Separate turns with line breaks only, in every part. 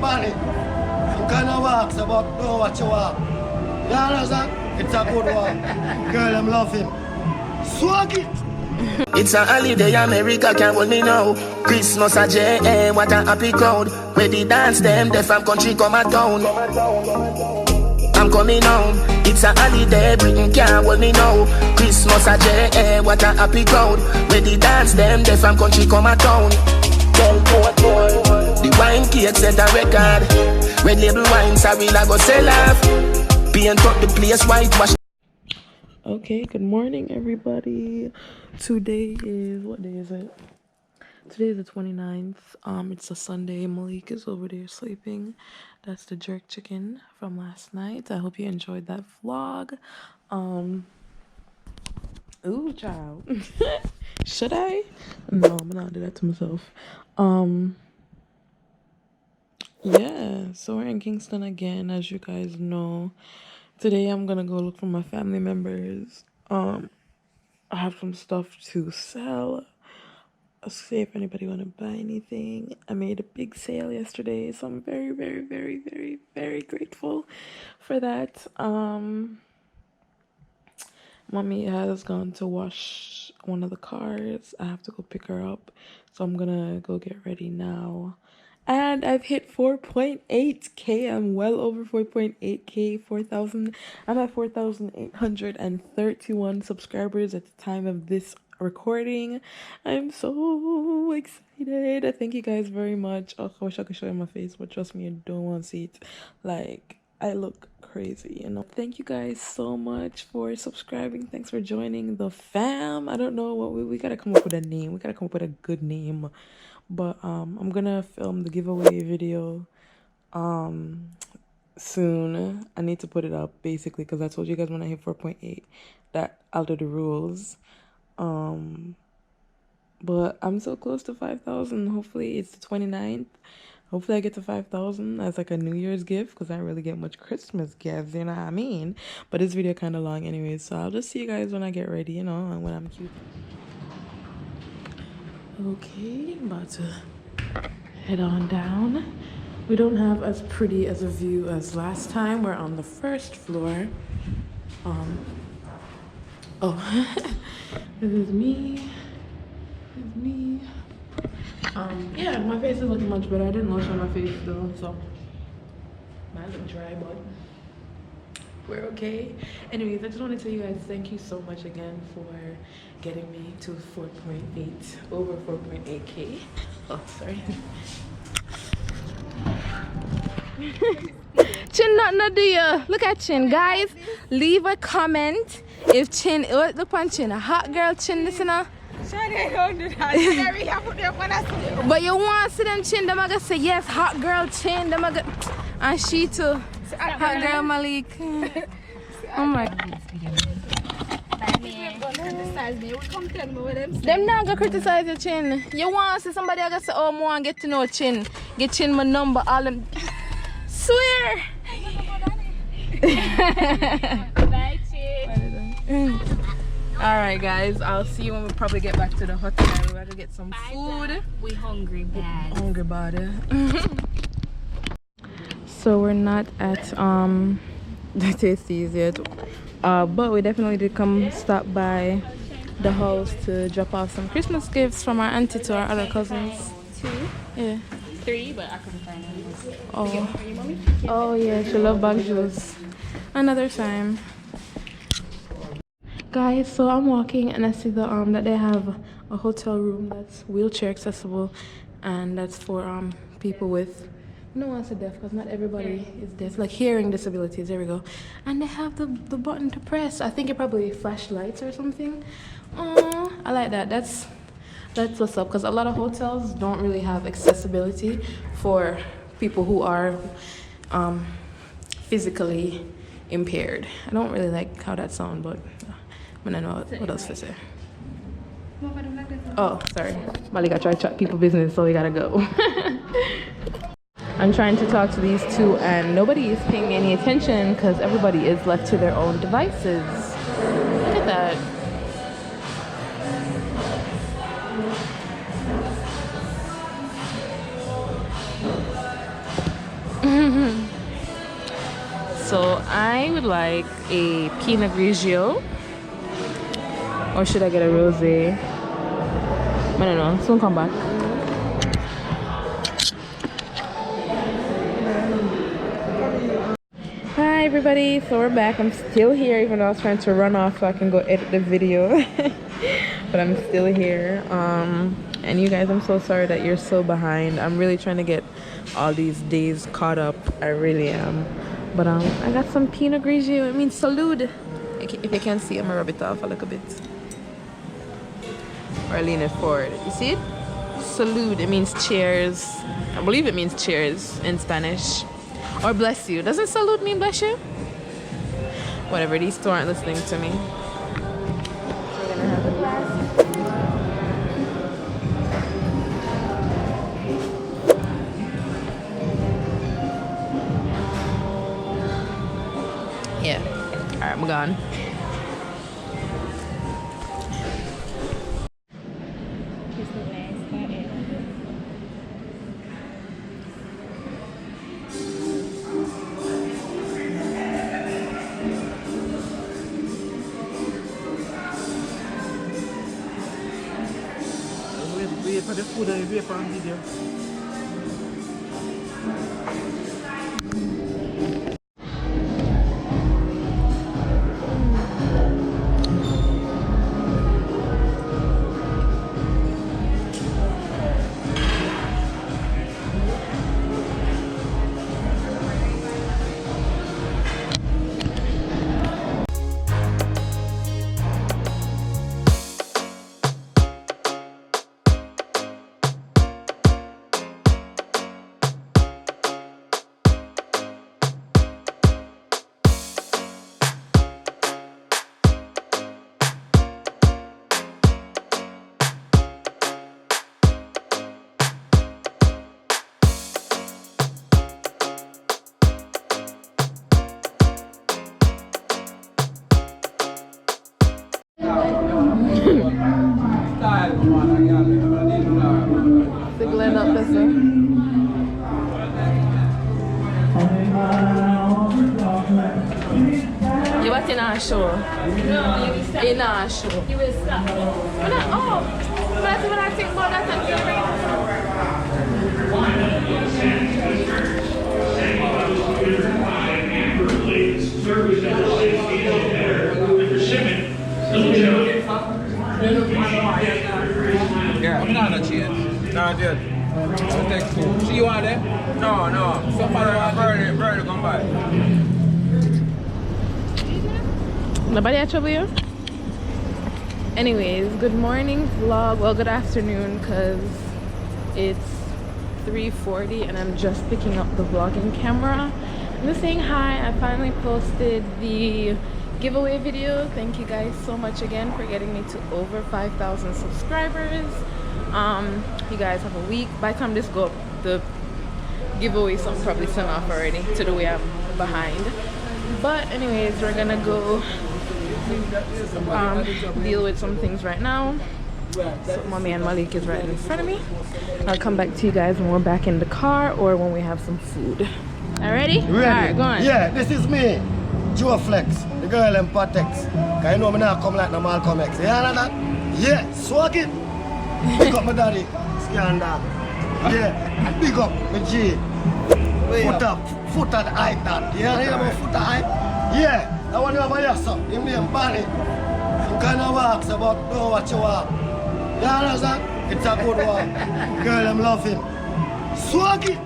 body. You cannot walk, so but know what you walk. You understand? It's a good walk. Girl, I'm loving. Swag it.
It's a holiday, America can't hold me now. Christmas a J.A., what a happy crowd. Where the dance them, they from country come a town. I'm coming home, it's a holiday, Britain can't hold me now. Christmas a J.A., what a happy crowd. Where the dance them, they from country come a town. Tell what the wine cake set a record. Red label wine, sorry, I go sell off. Paint up the place, whitewash.
Okay, good morning everybody. Today is, what day is it? Today is the 29th. It's a Sunday. Malik is over there sleeping. That's the jerk chicken from last night. I hope you enjoyed that vlog. Ooh, child. Should I? No, I'm gonna do that to myself. Yeah, so we're in Kingston again, as you guys know. Today I'm gonna go look for my family members. I have some stuff to sell. I'll see if anybody want to buy anything. I made a big sale yesterday, so I'm very, very, very, very, very grateful for that. Mommy has gone to wash one of the cars. I have to go pick her up, so I'm gonna go get ready now. And I've hit 4.8k. I'm well over 4.8k. 4,000. I'm at 4,831 subscribers at the time of this recording. I'm so excited. Thank you guys very much. Oh, I wish I could show you my face, but trust me, you don't want to see it. Like, I look crazy, you know. Thank you guys so much for subscribing. Thanks for joining the fam. I don't know what we gotta come up with a name. We gotta come up with a good name. But I'm gonna film the giveaway video soon. I need to put it up basically because I told you guys when I hit 4.8 that I'll do the rules. But I'm so close to 5,000. Hopefully it's the 29th. Hopefully I get to 5,000 as like a New Year's gift because I don't really get much Christmas gifts, you know what I mean? But this video kind of long anyways, so I'll just see you guys when I get ready, you know, and when I'm cute. Okay, I'm about to head on down. We don't have as pretty as a view as last time. We're on the first floor. Oh, this is me. This is me. Yeah, my face is looking much better. I didn't lotion my face though, so mine look dry, but we're okay. Anyways, I just want to tell you guys thank you so much again for getting me to 4.8, over 4.8k. Oh, sorry.
Chin not no do you. Look at Chin, guys. Leave a comment if Chin, look on Chin, a hot girl Chin, listen up. But you want to see them Chin, them are gonna say yes, hot girl Chin, them are gonna, and she too, hot girl Malik. Oh my God. Them not gonna criticize your Chin. You want to see somebody gonna say, oh, I want to get to know Chin. Get Chin my number, all them. Swear. Bye, Chin. Alright guys, I'll see you when we probably get back to the hotel. We're going to get some food. We hungry bad. Hungry bad. So we're not at the Tasties yet. But we definitely did come stop by the house to drop off some Christmas gifts from our auntie to our other cousins. 2? Yeah. 3, but I couldn't find any. Oh yeah, she loves bag juice. Another time. Guys, so I'm walking and I see the that they have a hotel room that's wheelchair accessible, and that's for people with, no one's deaf because not everybody is deaf, like hearing disabilities. There we go. And they have the button to press. I think it probably flashlights or something. Oh, I like that. That's what's up, because a lot of hotels don't really have accessibility for people who are physically impaired. I don't really like how that sounds, but I don't know what else to say. Oh, sorry. Malika tried to chat people business, so we gotta go. I'm trying to talk to these two and nobody is paying me any attention because everybody is left to their own devices. Look at that. So I would like a Pinot Grigio, or should I get a rosé? I don't know. Soon come back. Hi everybody, so we're back. I'm still here, even though I was trying to run off so I can go edit the video. But I'm still here. And you guys, I'm so sorry that you're so behind. I'm really trying to get all these days caught up. I really am. But I got some Pinot Grigio. It means salud. If you can see, I'm gonna rub it off a little bit. Or lean it forward. You see it? Salud. It means cheers. I believe it means cheers in Spanish. Or bless you. Doesn't salud mean bless you? Whatever, these two aren't listening to me. We're gonna have a glass. Yeah. Alright, I'm gone.
Wait for the food and wait for a video.
You what in our show?
No, you stop.
In our show.
You will stop.
That's when I think about that and
Yeah, I'm not a change. Not yet. I'll text you. See you on there? No, no. Somebody want burn it, come by.
Nobody had trouble you? Anyways, good morning vlog. Well, good afternoon, because it's 3:40 and I'm just picking up the vlogging camera. I'm just saying hi. I finally posted the giveaway video. Thank you guys so much again for getting me to over 5,000 subscribers. You guys have a week. By the time this go up, the giveaway some probably sent off already to the way I'm behind. But anyways, we're gonna go deal with some things right now. So Mommy and Malik is right in front of me. I'll come back to you guys when we're back in the car or when we have some food. Already? Alright, go on.
Yeah, this is me, Joe Flex, the girl in Patex. Cause you know me not come like no Malcolm X. You know that? Yeah, swag it. Big up my daddy, Scandal. Yeah, big up my G. Foot at hype that. Yeah, you know about foot at hype? Yeah, I want to have a yes up. Him name Barney. You kind of walks about know what you want. You understand? It's a good one. Girl, I'm love him. Swag it.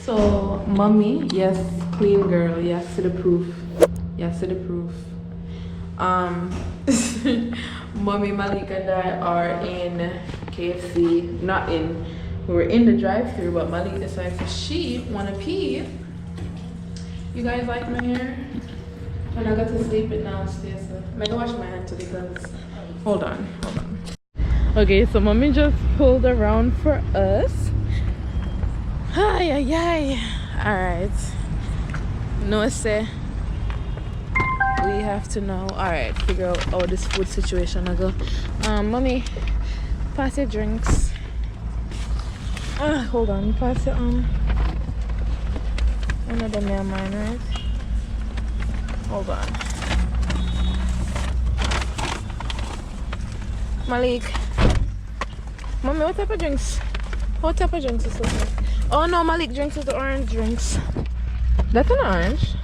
So, Mommy, yes, queen girl, yes to the proof. Yes to the proof. Mommy, Malik and I are in KFC, not in. We were in the drive-thru, but Malik decided that she wanna pee. You guys like my hair? And I got to sleep it downstairs. So I'm gonna wash my hand too because hold on.
Okay, so mommy just pulled around for us. Ay. Alright. No say. We have to know. Alright, figure out how this food situation I go. Mommy, pass your drinks. Hold on, pass your one of them there mine, right? Hold on. Malik. Mommy, what type of drinks? What type of drinks is this? Oh no, Malik drinks is the orange drinks. That's an orange.